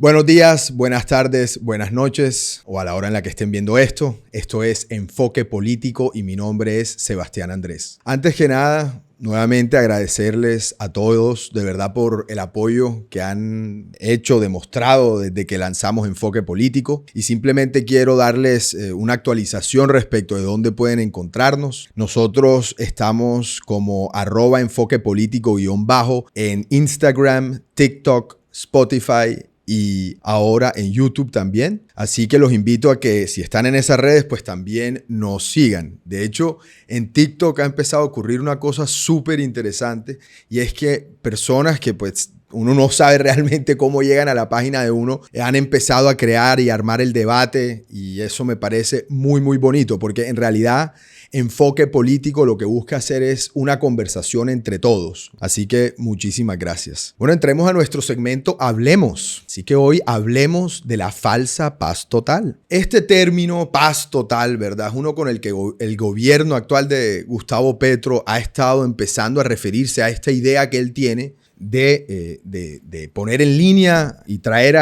Buenos días, buenas tardes, buenas noches o a la hora en la que estén viendo esto. Esto es Enfoque Político y mi nombre es Sebastián Andrés. Antes que nada, nuevamente agradecerles a todos de verdad por el apoyo que han demostrado desde que lanzamos Enfoque Político, y simplemente quiero darles una actualización respecto de dónde pueden encontrarnos. Nosotros estamos como @enfoquepolítico_ en Instagram, TikTok, Spotify y ahora en YouTube también. Así que los invito a que si están en esas redes, pues también nos sigan. De hecho, en TikTok ha empezado a ocurrir una cosa súper interesante, y es que personas que pues uno no sabe realmente cómo llegan a la página de uno, han empezado a crear y armar el debate, y eso me parece muy, muy bonito, porque en realidad Enfoque Político lo que busca hacer es una conversación entre todos. Así que muchísimas gracias. Bueno, entremos a nuestro segmento Hablemos. Así que hoy hablemos de la falsa paz total. Este término paz total, ¿verdad? Es uno con el que el gobierno actual de Gustavo Petro ha estado empezando a referirse a esta idea que él tiene de poner en línea y traer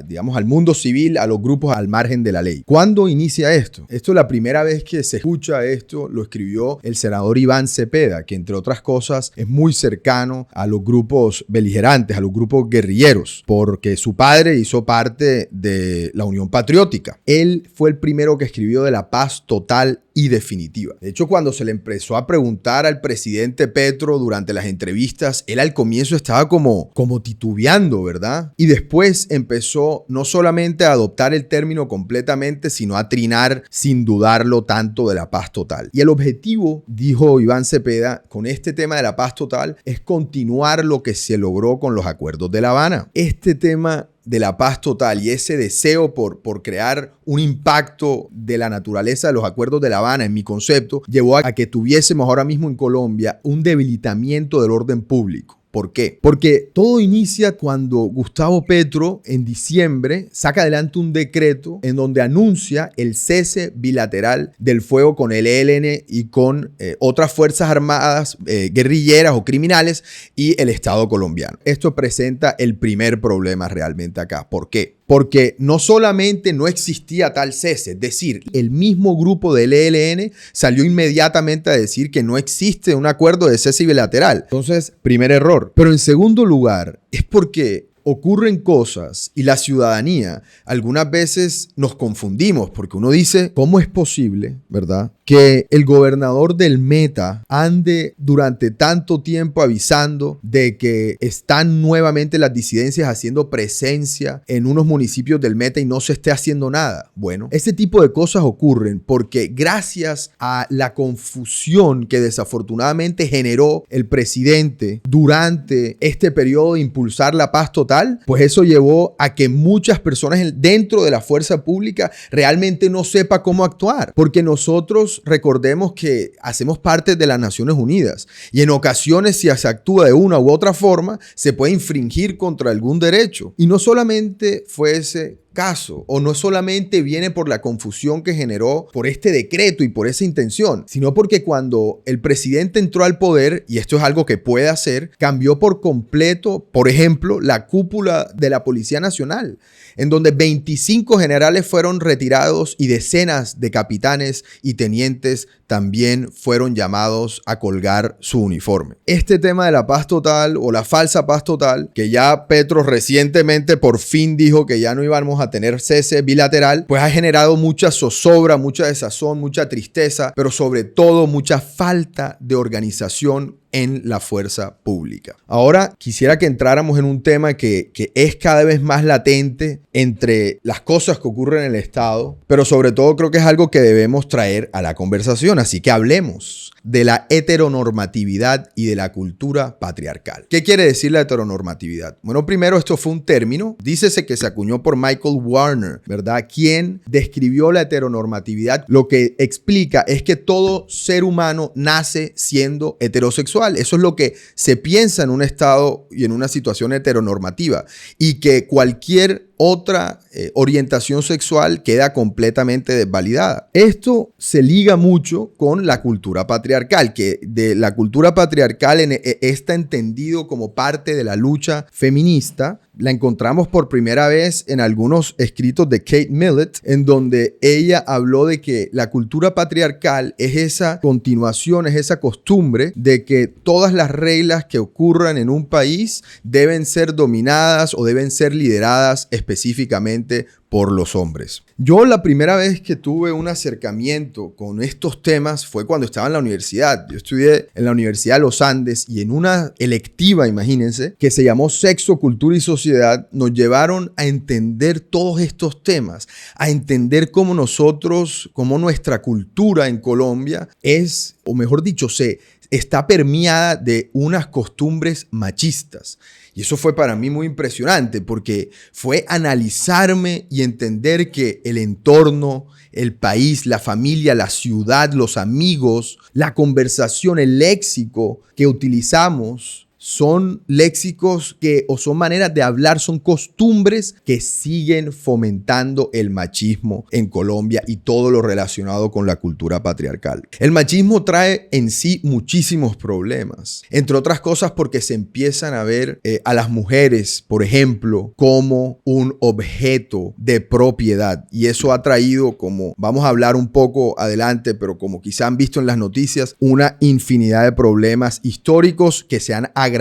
digamos, al mundo civil, a los grupos al margen de la ley. ¿Cuándo inicia esto? Esto es la primera vez que se escucha esto, lo escribió el senador Iván Cepeda, que entre otras cosas es muy cercano a los grupos beligerantes, a los grupos guerrilleros, porque su padre hizo parte de la Unión Patriótica. Él fue el primero que escribió de la paz total y definitiva. De hecho, cuando se le empezó a preguntar al presidente Petro durante las entrevistas, él al comienzo estaba como titubeando, ¿verdad? Y después empezó no solamente a adoptar el término completamente, sino a trinar sin dudarlo tanto de la paz total. Y el objetivo, dijo Iván Cepeda, con este tema de la paz total es continuar lo que se logró con los acuerdos de La Habana. Este tema de la paz total y ese deseo por crear un impacto de la naturaleza de los acuerdos de La Habana, en mi concepto, llevó a que tuviésemos ahora mismo en Colombia un debilitamiento del orden público. ¿Por qué? Porque todo inicia cuando Gustavo Petro en diciembre saca adelante un decreto en donde anuncia el cese bilateral del fuego con el ELN y con otras fuerzas armadas guerrilleras o criminales y el Estado colombiano. Esto presenta el primer problema realmente acá. ¿Por qué? Porque no solamente no existía tal cese, es decir, el mismo grupo del ELN salió inmediatamente a decir que no existe un acuerdo de cese bilateral. Entonces, primer error. Pero en segundo lugar, es porque ocurren cosas y la ciudadanía algunas veces nos confundimos, porque uno dice, ¿cómo es posible, verdad, que el gobernador del Meta ande durante tanto tiempo avisando de que están nuevamente las disidencias haciendo presencia en unos municipios del Meta y no se esté haciendo nada? Bueno, este tipo de cosas ocurren porque gracias a la confusión que desafortunadamente generó el presidente durante este periodo de impulsar la paz total, pues eso llevó a que muchas personas dentro de la fuerza pública realmente no sepa cómo actuar, porque nosotros recordemos que hacemos parte de las Naciones Unidas y en ocasiones si se actúa de una u otra forma se puede infringir contra algún derecho, y no solamente fue ese caso, o no solamente viene por la confusión que generó por este decreto y por esa intención, sino porque cuando el presidente entró al poder, y esto es algo que puede hacer, cambió por completo, por ejemplo, la cúpula de la Policía Nacional, en donde 25 generales fueron retirados y decenas de capitanes y tenientes también fueron llamados a colgar su uniforme. Este tema de la paz total o la falsa paz total, que ya Petro recientemente por fin dijo que ya no íbamos a tener cese bilateral, pues ha generado mucha zozobra, mucha desazón, mucha tristeza, pero sobre todo mucha falta de organización en la fuerza pública. Ahora quisiera que entráramos en un tema que es cada vez más latente entre las cosas que ocurren en el Estado, pero sobre todo creo que es algo que debemos traer a la conversación. Así que hablemos de la heteronormatividad y de la cultura patriarcal. ¿Qué quiere decir la heteronormatividad? Bueno, primero, esto fue un término, dícese que se acuñó por Michael Warner, ¿verdad? Quien describió la heteronormatividad. Lo que explica es que todo ser humano nace siendo heterosexual. Eso es lo que se piensa en un estado y en una situación heteronormativa, y que cualquier otra orientación sexual queda completamente desvalidada. Esto se liga mucho con la cultura patriarcal, que de la cultura patriarcal está entendido como parte de la lucha feminista. La encontramos por primera vez en algunos escritos de Kate Millett, en donde ella habló de que la cultura patriarcal es esa continuación, es esa costumbre de que todas las reglas que ocurran en un país deben ser dominadas o deben ser lideradas específicamente por los hombres. Yo la primera vez que tuve un acercamiento con estos temas fue cuando estaba en la universidad. Yo estudié en la Universidad de los Andes y en una electiva, imagínense, que se llamó Sexo, Cultura y Sociedad, nos llevaron a entender todos estos temas, a entender cómo nuestra cultura en Colombia es, o mejor dicho, está permeada de unas costumbres machistas. Y eso fue para mí muy impresionante porque fue analizarme y entender que el entorno, el país, la familia, la ciudad, los amigos, la conversación, el léxico que utilizamos son léxicos o son maneras de hablar, son costumbres que siguen fomentando el machismo en Colombia y todo lo relacionado con la cultura patriarcal. El machismo trae en sí muchísimos problemas, entre otras cosas porque se empiezan a ver a las mujeres, por ejemplo, como un objeto de propiedad, y eso ha traído, como vamos a hablar un poco adelante, pero como quizá han visto en las noticias, una infinidad de problemas históricos que se han agravado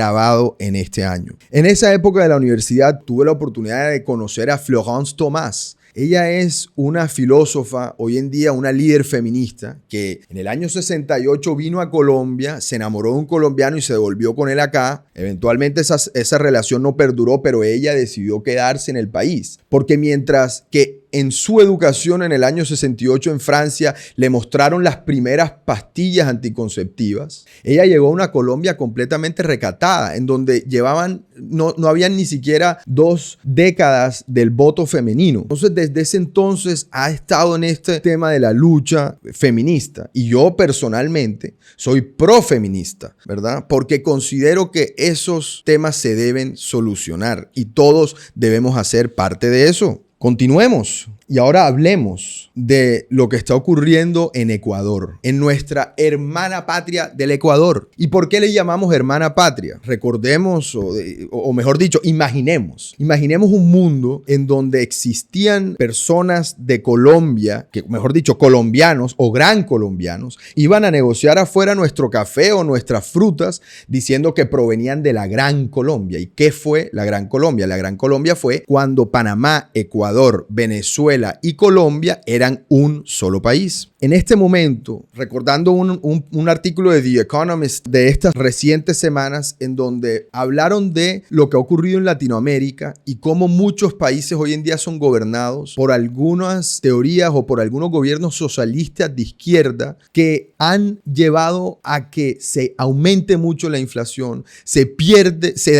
en este año. En esa época de la universidad tuve la oportunidad de conocer a Florence Thomas. Ella es una filósofa, hoy en día una líder feminista, que en el año 68 vino a Colombia, se enamoró de un colombiano y se devolvió con él acá. Eventualmente esa relación no perduró, pero ella decidió quedarse en el país. Porque mientras que en su educación en el año 68 en Francia le mostraron las primeras pastillas anticonceptivas, ella llegó a una Colombia completamente recatada, en donde no habían ni siquiera 2 décadas del voto femenino. Entonces, desde ese entonces ha estado en este tema de la lucha feminista. Y yo personalmente soy profeminista, ¿verdad? Porque considero que esos temas se deben solucionar y todos debemos hacer parte de eso. Continuemos y ahora hablemos de lo que está ocurriendo en Ecuador, en nuestra hermana patria del Ecuador. ¿Y por qué le llamamos hermana patria? Recordemos, o mejor dicho, imaginemos un mundo en donde existían personas de Colombia, que mejor dicho, colombianos o gran colombianos, iban a negociar afuera nuestro café o nuestras frutas diciendo que provenían de la Gran Colombia. ¿Y qué fue la Gran Colombia? La Gran Colombia fue cuando Panamá, Ecuador, Venezuela y Colombia eran un solo país. En este momento, recordando un artículo de The Economist de estas recientes semanas en donde hablaron de lo que ha ocurrido en Latinoamérica y cómo muchos países hoy en día son gobernados por algunas teorías o por algunos gobiernos socialistas de izquierda que han llevado a que se aumente mucho la inflación, se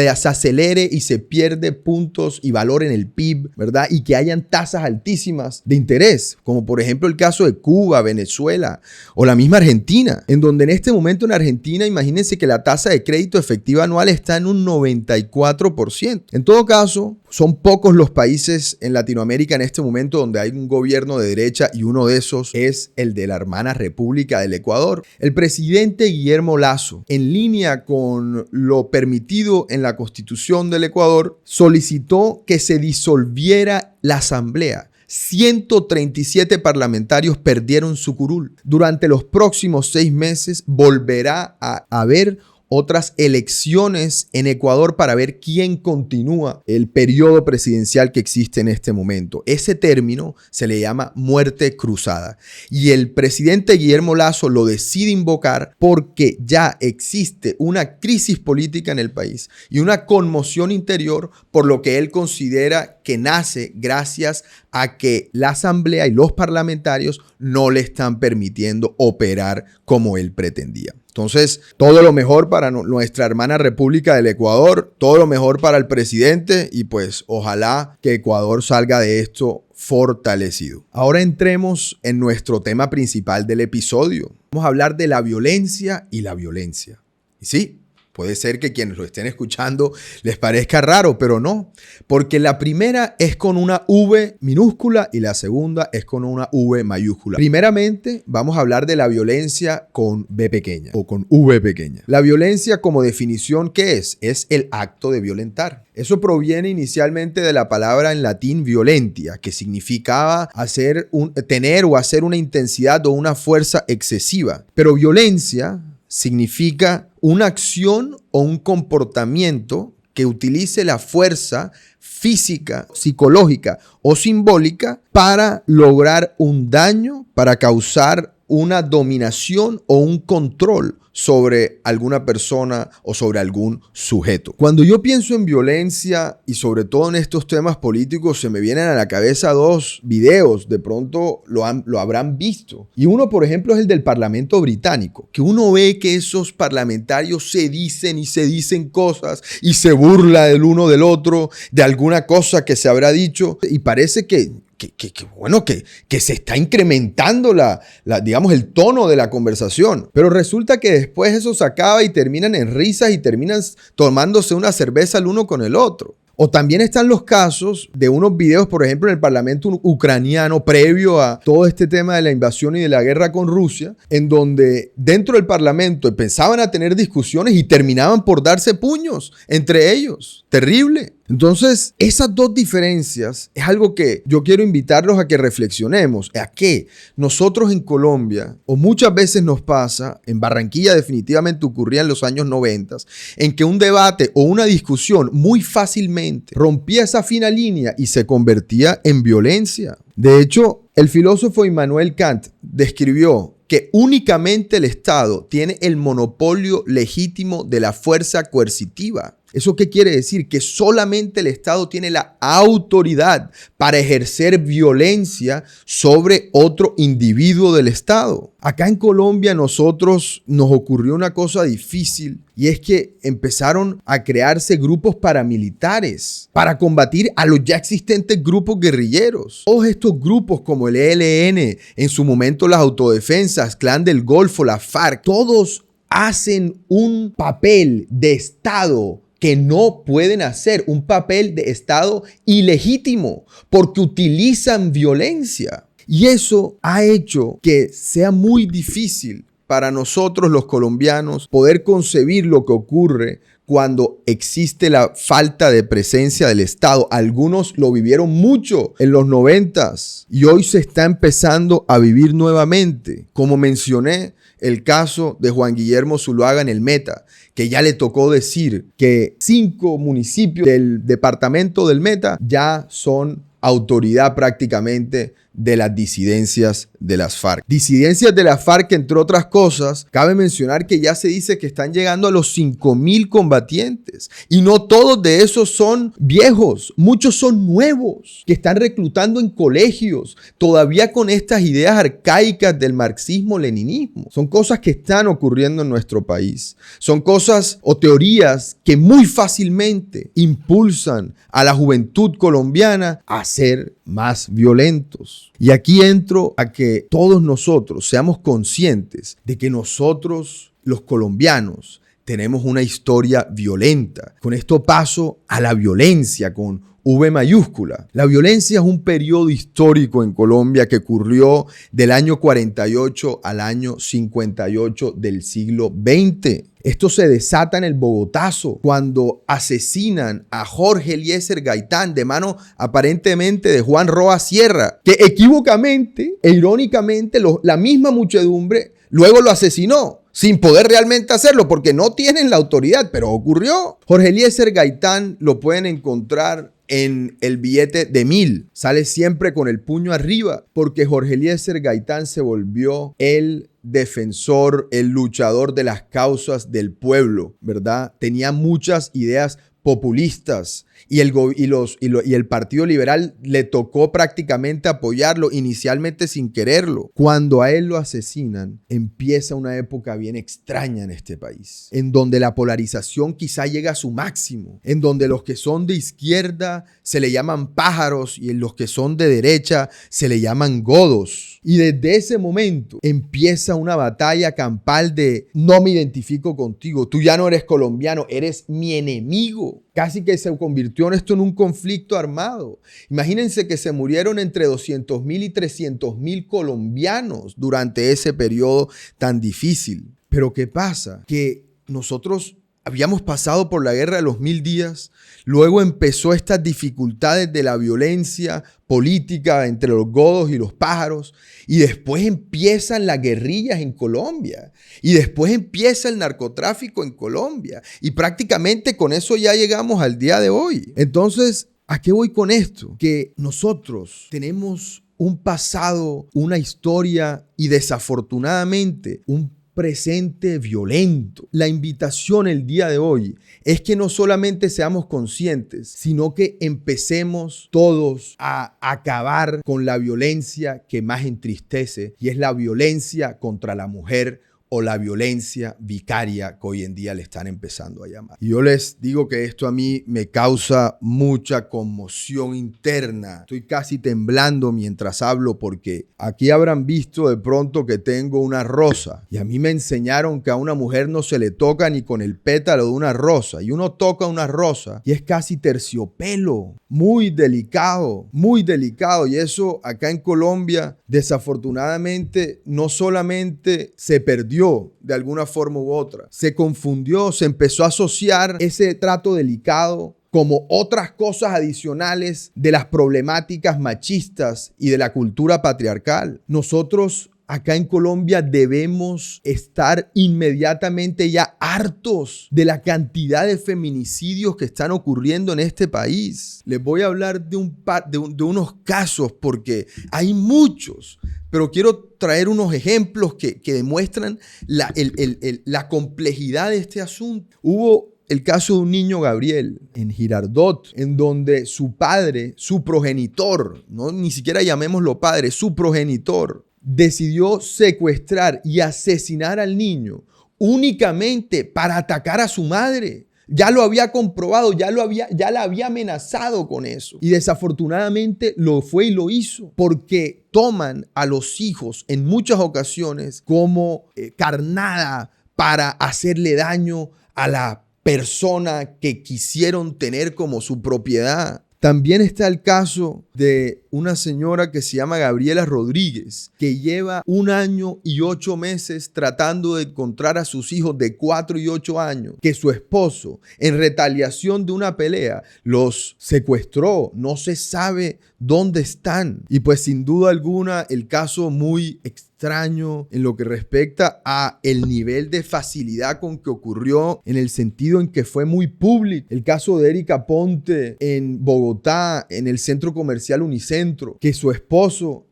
acelere y se pierde puntos y valor en el PIB, ¿verdad? Y que hayan tasas altísimas de interés, como por ejemplo el caso de Cuba, Venezuela o la misma Argentina, en donde en este momento en Argentina, imagínense que la tasa de crédito efectiva anual está en un 94%. En todo caso, son pocos los países en Latinoamérica en este momento donde hay un gobierno de derecha y uno de esos es el de la hermana República del Ecuador. El presidente Guillermo Lasso, en línea con lo permitido en la Constitución del Ecuador, solicitó que se disolviera la asamblea. 137 parlamentarios perdieron su curul. Durante los próximos 6 meses volverá a haber otras elecciones en Ecuador para ver quién continúa el periodo presidencial que existe en este momento. Ese término se le llama muerte cruzada y el presidente Guillermo Lasso lo decide invocar porque ya existe una crisis política en el país y una conmoción interior por lo que él considera que nace gracias a que la asamblea y los parlamentarios no le están permitiendo operar como él pretendía. Entonces, todo lo mejor para nuestra hermana República del Ecuador, todo lo mejor para el presidente y pues ojalá que Ecuador salga de esto fortalecido. Ahora entremos en nuestro tema principal del episodio. Vamos a hablar de la violencia y la violencia. Y sí, Puede ser que quienes lo estén escuchando les parezca raro, pero no, porque la primera es con una V minúscula y la segunda es con una V mayúscula. Primeramente, vamos a hablar de la violencia con B pequeña o con V pequeña. La violencia, como definición, ¿qué es? Es el acto de violentar. Eso proviene inicialmente de la palabra en latín violentia, que significaba tener o hacer una intensidad o una fuerza excesiva. Pero violencia significa una acción o un comportamiento que utilice la fuerza física, psicológica o simbólica para lograr un daño, para causar una dominación o un control sobre alguna persona o sobre algún sujeto. Cuando yo pienso en violencia y sobre todo en estos temas políticos, se me vienen a la cabeza dos videos, de pronto lo habrán visto. Y uno, por ejemplo, es el del Parlamento británico, que uno ve que esos parlamentarios se dicen cosas y se burla del uno del otro, de alguna cosa que se habrá dicho, y parece que se está incrementando digamos, el tono de la conversación. Pero resulta que después eso se acaba y terminan en risas y terminan tomándose una cerveza el uno con el otro. O también están los casos de unos videos, por ejemplo, en el Parlamento ucraniano previo a todo este tema de la invasión y de la guerra con Rusia, en donde dentro del Parlamento empezaban a tener discusiones y terminaban por darse puños entre ellos. Terrible. Entonces, esas dos diferencias es algo que yo quiero invitarlos a que reflexionemos. ¿A qué? Nosotros en Colombia, o muchas veces nos pasa, en Barranquilla definitivamente ocurría en los años 90, en que un debate o una discusión muy fácilmente rompía esa fina línea y se convertía en violencia. De hecho, el filósofo Immanuel Kant describió que únicamente el Estado tiene el monopolio legítimo de la fuerza coercitiva. ¿Eso qué quiere decir? Que solamente el Estado tiene la autoridad para ejercer violencia sobre otro individuo del Estado. Acá en Colombia nos ocurrió una cosa difícil y es que empezaron a crearse grupos paramilitares para combatir a los ya existentes grupos guerrilleros. Todos estos grupos como el ELN, en su momento las autodefensas, Clan del Golfo, la FARC, todos hacen un papel de Estado que no pueden hacer, un papel de Estado ilegítimo porque utilizan violencia. Y eso ha hecho que sea muy difícil para nosotros los colombianos poder concebir lo que ocurre cuando existe la falta de presencia del Estado. Algunos lo vivieron mucho en los 90s y hoy se está empezando a vivir nuevamente. Como mencioné, el caso de Juan Guillermo Zuluaga en el Meta, que ya le tocó decir que 5 municipios del departamento del Meta ya son autoridad prácticamente de las disidencias de las FARC. Disidencias de las FARC, entre otras cosas, cabe mencionar que ya se dice que están llegando a los 5,000 combatientes. Y no todos de esos son viejos, muchos son nuevos, que están reclutando en colegios, todavía con estas ideas arcaicas del marxismo-leninismo. Son cosas que están ocurriendo en nuestro país. Son cosas o teorías que muy fácilmente impulsan a la juventud colombiana a ser más violentos. Y aquí entro a que todos nosotros seamos conscientes de que nosotros, los colombianos, tenemos una historia violenta. Con esto paso a la violencia con V mayúscula. La violencia es un periodo histórico en Colombia que ocurrió del año 48 al año 58 del siglo XX. Esto se desata en el Bogotazo cuando asesinan a Jorge Eliezer Gaitán de mano aparentemente de Juan Roa Sierra, que equívocamente e irónicamente la misma muchedumbre luego lo asesinó sin poder realmente hacerlo porque no tienen la autoridad, pero ocurrió. Jorge Eliezer Gaitán lo pueden encontrar en el billete de 1000. Sale siempre con el puño arriba porque Jorge Eliezer Gaitán se volvió el defensor, el luchador de las causas del pueblo, ¿verdad? Tenía muchas ideas populistas y el Partido Liberal le tocó prácticamente apoyarlo inicialmente sin quererlo. Cuando a él lo asesinan, empieza una época bien extraña en este país, en donde la polarización quizá llega a su máximo, en donde los que son de izquierda se le llaman pájaros y en los que son de derecha se le llaman godos. Y desde ese momento empieza una batalla campal de no me identifico contigo, tú ya no eres colombiano, eres mi enemigo. Casi que se convirtió esto en un conflicto armado. Imagínense que se murieron entre 200,000 y 300,000 colombianos durante ese periodo tan difícil. Pero ¿qué pasa? Que nosotros habíamos pasado por la guerra de los 1000 días, luego empezó estas dificultades de la violencia política entre los godos y los pájaros, y después empiezan las guerrillas en Colombia, y después empieza el narcotráfico en Colombia, y prácticamente con eso ya llegamos al día de hoy. Entonces, ¿a qué voy con esto? Que nosotros tenemos un pasado, una historia y desafortunadamente un presente violento. La invitación el día de hoy es que no solamente seamos conscientes, sino que empecemos todos a acabar con la violencia que más entristece, y es la violencia contra la mujer o la violencia vicaria que hoy en día le están empezando a llamar. Y yo les digo que esto a mí me causa mucha conmoción interna. Estoy casi temblando mientras hablo porque aquí habrán visto de pronto que tengo una rosa. Y a mí me enseñaron que a una mujer no se le toca ni con el pétalo de una rosa. Y uno toca una rosa y es casi terciopelo. Muy delicado, muy delicado. Y eso acá en Colombia, desafortunadamente, no solamente se perdió de alguna forma u otra, se confundió, se empezó a asociar ese trato delicado como otras cosas adicionales de las problemáticas machistas y de la cultura patriarcal. Nosotros acá en Colombia debemos estar inmediatamente ya hartos de la cantidad de feminicidios que están ocurriendo en este país. Les voy a hablar de unos casos porque hay muchos, pero quiero traer unos ejemplos que demuestran la complejidad de este asunto. Hubo el caso de un niño, Gabriel, en Girardot, en donde su padre, su progenitor, no ni siquiera llamémoslo padre, su progenitor, decidió secuestrar y asesinar al niño únicamente para atacar a su madre. Ya lo había comprobado, ya la había amenazado con eso. Y desafortunadamente lo fue y lo hizo, porque toman a los hijos en muchas ocasiones como carnada para hacerle daño a la persona que quisieron tener como su propiedad. También está el caso de una señora que se llama Gabriela Rodríguez, que lleva 1 año y 8 meses tratando de encontrar a sus hijos de 4 y 8 años, que su esposo, en retaliación de una pelea, los secuestró. No se sabe dónde están. Y pues sin duda alguna el caso muy extraño en lo que respecta a el nivel de facilidad con que ocurrió, en el sentido en que fue muy público. El caso de Erika Ponte en Bogotá, en el centro comercial Unicentro, que su esposo,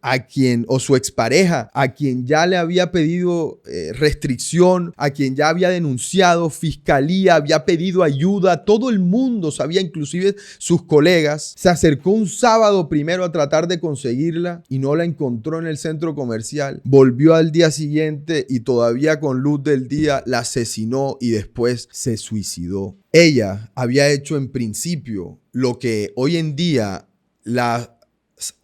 o su expareja, a quien ya le había pedido restricción, a quien ya había denunciado, fiscalía, había pedido ayuda, todo el mundo sabía, inclusive sus colegas, se acercó un sábado primero a tratar de conseguirla y no la encontró en el centro comercial. Volvió al día siguiente y todavía con luz del día la asesinó y después se suicidó. Ella había hecho en principio lo que hoy en día las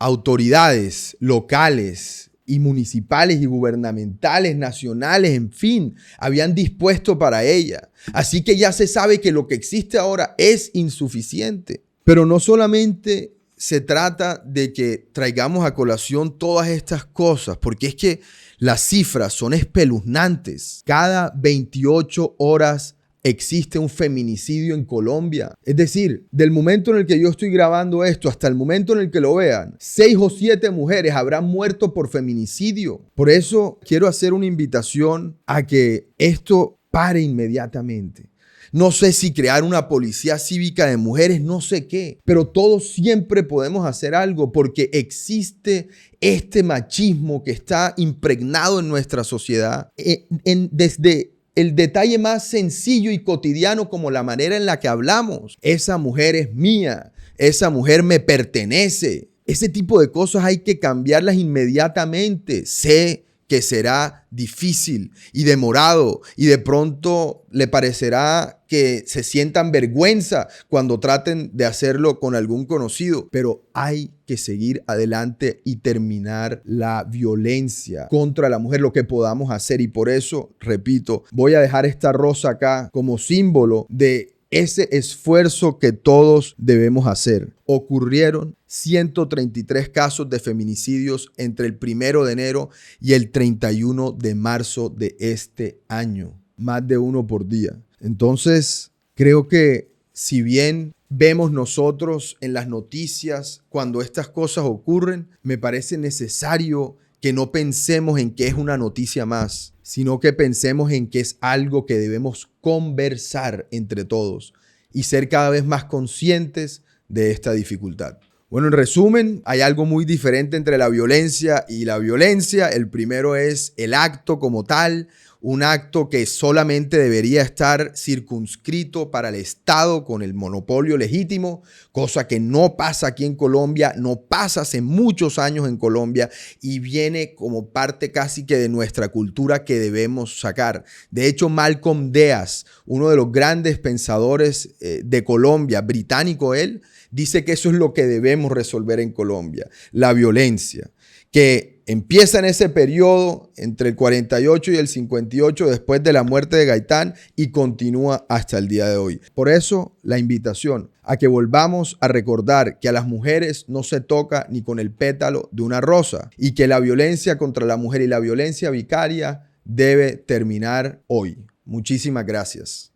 autoridades locales y municipales y gubernamentales, nacionales, en fin, habían dispuesto para ella. Así que ya se sabe que lo que existe ahora es insuficiente. Pero no solamente se trata de que traigamos a colación todas estas cosas, porque es que las cifras son espeluznantes. Cada 28 horas existe un feminicidio en Colombia. Es decir, del momento en el que yo estoy grabando esto hasta el momento en el que lo vean, 6 o 7 mujeres habrán muerto por feminicidio. Por eso quiero hacer una invitación a que esto pare inmediatamente. No sé si crear una policía cívica de mujeres, no sé qué, pero todos siempre podemos hacer algo porque existe este machismo que está impregnado en nuestra sociedad desde el detalle más sencillo y cotidiano, como la manera en la que hablamos. Esa mujer es mía, esa mujer me pertenece. Ese tipo de cosas hay que cambiarlas inmediatamente. Sé que será difícil y demorado y de pronto le parecerá que se sientan vergüenza cuando traten de hacerlo con algún conocido, pero hay que seguir adelante y terminar la violencia contra la mujer, lo que podamos hacer. Y por eso, repito, voy a dejar esta rosa acá como símbolo de ese esfuerzo que todos debemos hacer. Ocurrieron 133 casos de feminicidios entre el 1 de enero y el 31 de marzo de este año. Más de uno por día. Entonces, creo que si bien vemos nosotros en las noticias cuando estas cosas ocurren, me parece necesario que no pensemos en que es una noticia más, sino que pensemos en que es algo que debemos conversar entre todos y ser cada vez más conscientes de esta dificultad. Bueno, en resumen, hay algo muy diferente entre la violencia y la violencia. El primero es el acto como tal, un acto que solamente debería estar circunscrito para el Estado con el monopolio legítimo, cosa que no pasa aquí en Colombia, no pasa hace muchos años en Colombia y viene como parte casi que de nuestra cultura que debemos sacar. De hecho, Malcolm Deas, uno de los grandes pensadores de Colombia, británico él, dice que eso es lo que debemos resolver en Colombia, la violencia, que empieza en ese periodo entre el 48 y el 58 después de la muerte de Gaitán y continúa hasta el día de hoy. Por eso la invitación a que volvamos a recordar que a las mujeres no se toca ni con el pétalo de una rosa y que la violencia contra la mujer y la violencia vicaria debe terminar hoy. Muchísimas gracias.